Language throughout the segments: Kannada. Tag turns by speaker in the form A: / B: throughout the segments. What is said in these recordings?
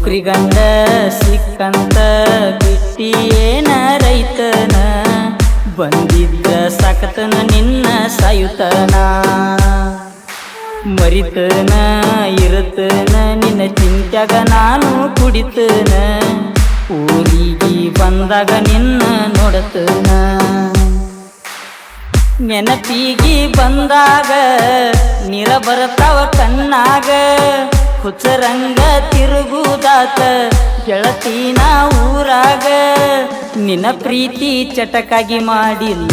A: ನೌಕರಿ ಗಂಡ ಸಿಕ್ಕಂತ ಬಿಟ್ಟಿಯೇನ ರೈತನ ಬಂದಿದ್ದ ಸಾಕತನ ನಿನ್ನ ಸಾಯುತನ ಮರಿತನ ಇರುತ್ತನ ನಿನ್ನ ಚಿಂತ್ಯಾಗ ನಾನು ಕುಡಿತನ ಊರಿಗೆ ಬಂದಾಗ ನಿನ್ನ ನೋಡತನ ನೆನಪಿಗೆ ಬಂದಾಗ ನೀರ ಬರ್ತಾವ ಕಣ್ಣಾಗ ಹುಚ್ಚರಂಗ ತಿರುಗುದಾತ ಗೆಳತಿನ ಊರಾಗ ನಿನ್ನ ಪ್ರೀತಿ ಚಟಕಾಗಿ ಮಾಡಿಲ್ಲ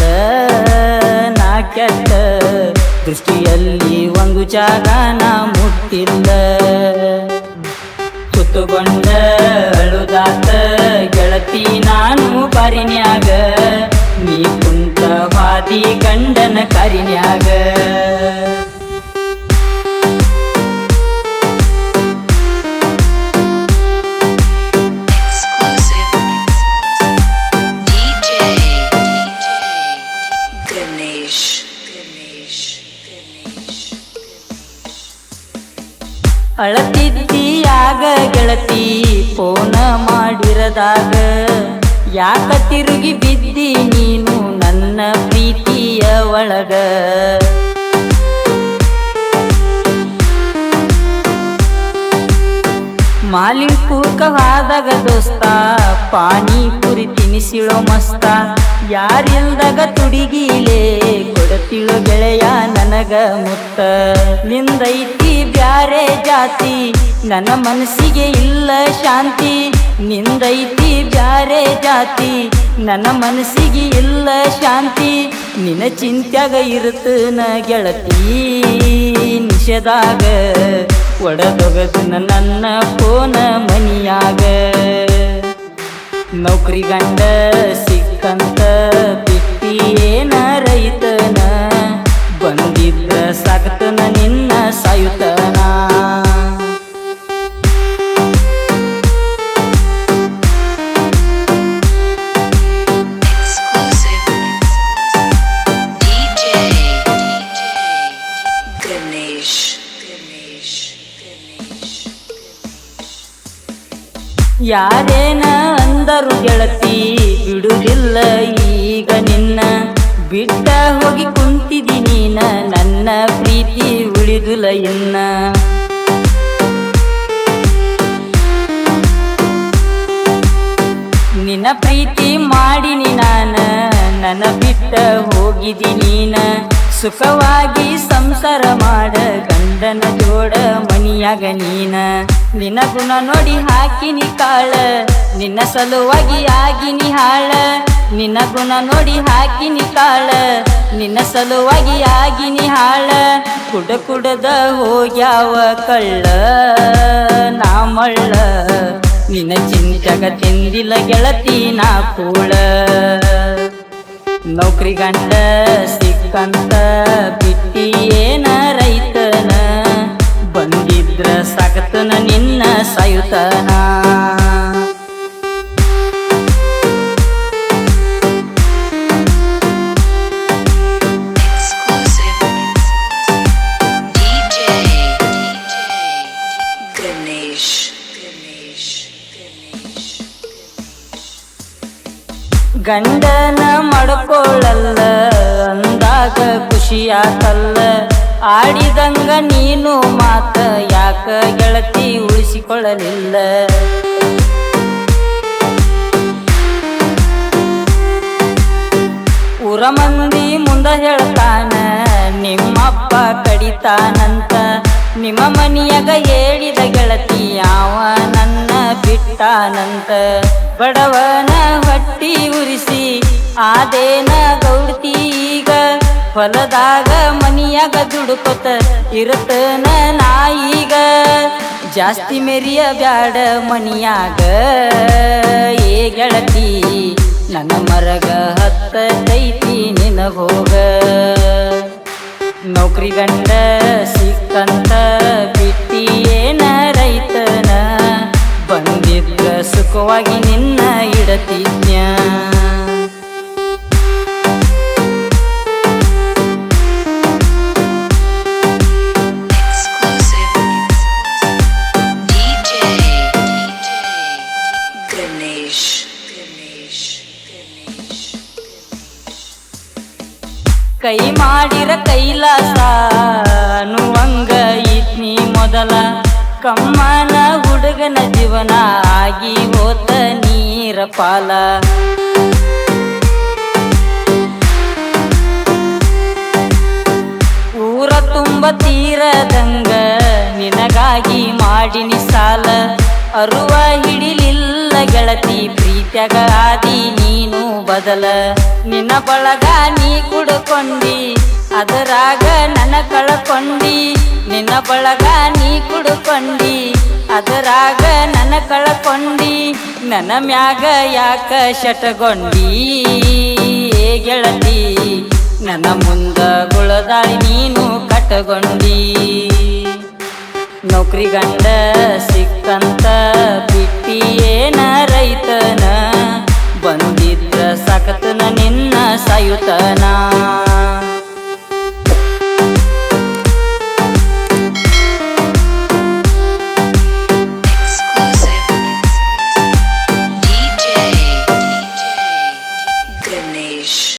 A: ನಾ ಕೆಟ್ಟ ದೃಷ್ಟಿಯಲ್ಲಿ ಒಂದು ಜಾಗ ನಾ ಮುಟ್ಟಿಲ್ಲ ಸುತ್ತುಕೊಂಡ ಅಳುದಾತ ಗೆಳತಿ ನಾನು ಬಾರಿನ್ಯಾಗ ನೀ ಕುಂತ ವಾದಿ ಗಂಡನ ಕಾರಿನ್ಯಾಗ ಅಳತಿದ್ದೀಯಾಗ ಗೆಳತಿ ಫೋನ ಮಾಡಿರದಾಗ ಯಾಕ ತಿರುಗಿ ಬಿದ್ದಿ ನೀನು ನನ್ನ ಪ್ರೀತಿಯ ಒಳಗ ಮಾಲಿಂಪುರಕವಾದಾಗ ದೋಸ್ತ ಪಾನಿಪುರಿ ತಿನಿಸಿಳೋ ಮಸ್ತ ಯಾರಿಲ್ದಾಗ ತುಡಿಗಿಲೇ ಕೊಡತಿಳೋ ಗೆಳೆಯ ನನಗ ಮುತ್ತ ನಿಂದೈತಿ ಬ್ಯಾರೆ ಜಾತಿ ನನ್ನ ಮನಸ್ಸಿಗೆ ಇಲ್ಲ ಶಾಂತಿ ನಿಂದೈತಿ ಬ್ಯಾರೆ ಜಾತಿ ನನ್ನ ಮನಸ್ಸಿಗೆ ಇಲ್ಲ ಶಾಂತಿ ನಿನ್ನ ಚಿಂತ್ಯಾಗ ಇರುತ್ತನ ಗೆಳತಿ ನಿಷೇದಾಗ ಒಡದೊಗದನ ನನ್ನ ಫೋನ ಮನಿಯಾಗ ನೌಕರಿ ಗಂಡ ಸಿಕ್ಕಂತ ಬಿಟ್ಟಿಯೇನ ರೈತನ ಬಂದಿದ್ರ ಸಾಕತನ ನಿನ್ನ ಸಾಯುತನ ಯಾರೇನ ಅಂದರು ಗೆಳತಿ ಬಿಡುವುದಿಲ್ಲ ಈಗ ನಿನ್ನ ಬಿಟ್ಟ ಹೋಗಿ ಕುಂತಿದಿ ನೀನ ನನ್ನ ಪ್ರೀತಿ ಉಳಿದುಲ ಇನ್ನ ನಿನ್ನ ಪ್ರೀತಿ ಮಾಡಿನಿ ನಾನ ನನ್ನ ಬಿಟ್ಟ ಹೋಗಿದಿ ನೀನ ಸುಖವಾಗಿ ಸಂಸಾರ ಮಾಡ ಗಂಡನ ಜೋಡ ಮನಿಯಾಗ ನೀನ ನಿನ್ನ ಗುಣ ನೋಡಿ ಹಾಕಿನಿ ಕಾಳ ನಿನ್ನ ಸಲುವಾಗಿ ಆಗಿನಿ ಹಾಳ ನಿನ್ನ ಗುಣ ನೋಡಿ ಹಾಕಿನಿ ಕಾಳ ನಿನ್ನ ಸಲುವಾಗಿ ಆಗಿನಿ ಹಾಳ ಕುಡದ ಹೋಗ್ಯಾವ ಕಳ್ಳ ನಾ ಮಳ್ಳ ನಿನ್ನ ಚಿಂತ್ಯಾಗ ತಿಂದಿಲ್ಲ ಗೆಳತಿ ನಾ ಕೂಳ ನೌಕರಿ ಗಂಡ ಸಿಕ್ಕಂತ ಬಿಟ್ಟಿಯೇನ ರೈತನ ಬಂದಿದ್ರ ಸಾಕತನ ನಿನ್ನ ಸಾಯುತನ ಗಂಡನ ಮಾಡ್ಕೊಳ್ಳಲ್ಲ ಅಂದಾಗ ಖುಷಿಯಾತಲ್ಲ ಆಡಿದಂಗ ನೀನು ಮಾತ ಯಾಕ ಗೆಳತಿ ಉಳಿಸಿಕೊಳ್ಳಲಿಲ್ಲ ಊರ ಮಂದಿ ಮುಂದ ಹೇಳ್ತಾನ ನಿಮ್ಮಪ್ಪ ಕಡಿತಾನಂತ ನಿಮ್ಮ ಮನಿಯಾಗ ಹೇಳಿದ ಗೆಳತಿ ಯಾವ ನನ್ನ ಬಿಟ್ಟಾನಂತ ಬಡವನ ಹೊಟ್ಟಿ ಉರಿಸಿ ಆದೇನ ಗೌಡ್ತಿ ಈಗ ಹೊಲದಾಗ ಮನಿಯಾಗ ದುಡುಕೊತ ಇರುತ್ತನ ನಾಯಿಗ ಜಾಸ್ತಿ ಮೆರಿಯ ಬ್ಯಾಡ ಮನಿಯಾಗ ಏ ಗೆಳತಿ ನನ್ನ ಮರಗ ಹತ್ತೈತಿ ನಿನಗೋಗ ನೌಕರಿ ಗಂಡ ಸಿಕ್ಕಂತ ಬಿಟ್ಟಿಯೇನ ರೈತನ ಬಂದಿದ್ರ ಸುಖವಾಗಿ ನಿನ್ನ ಇಡತಿದ್ನ್ಯ ಕೈ ಮಾಡಿರ ಕೈಲಾಸ ಅನ್ನುವಂಗ ಇದ್ನಿ ಮೊದಲ ಕಮ್ಮನ ಹುಡುಗನ ಜೀವನ ಆಗಿ ಹೋತ ನೀರ ಪಾಲ ಊರ ತುಂಬ ತೀರದಂಗ ನಿನಗಾಗಿ ಮಾಡಿನಿ ಸಾಲ ಅರುವ ಹಿಡಿಲಿಲ್ಲ ಗೆಳತಿ ಪ್ರೀತ್ಯಾಗ ಆದಿ ನೀನು ಬದಲ ನಿನ್ನ ಬಳಗ ನೀ ಕುಡ್ಕೊಂಡಿ ಅದರಾಗ ನನ್ನ ಕಳ್ಕೊಂಡಿ ನಿನ್ನ ಬಳಗ ನೀ ಕುಡ್ಕೊಂಡಿ ಅದರಾಗ ನನ್ನ ಕಳ್ಕೊಂಡಿ ನನ್ನ ಮ್ಯಾಗ ಯಾಕ ಶಟಗೊಂಡಿ ಗೆಳತಿ ನನ್ನ ಮುಂದ ಗುಳದಾಳಿ ನೀನು ಕಟ್ಟಗೊಂಡಿ ನೌಕರಿ ಗಂಡ ಸಿಕ್ಕಂತ ಬಿಟ್ಟಿಯೇನ ರೈತನ ಬಂದಿದ್ರ ಸಾಕತನ ನಿನ್ನ ಸಾಯುತನ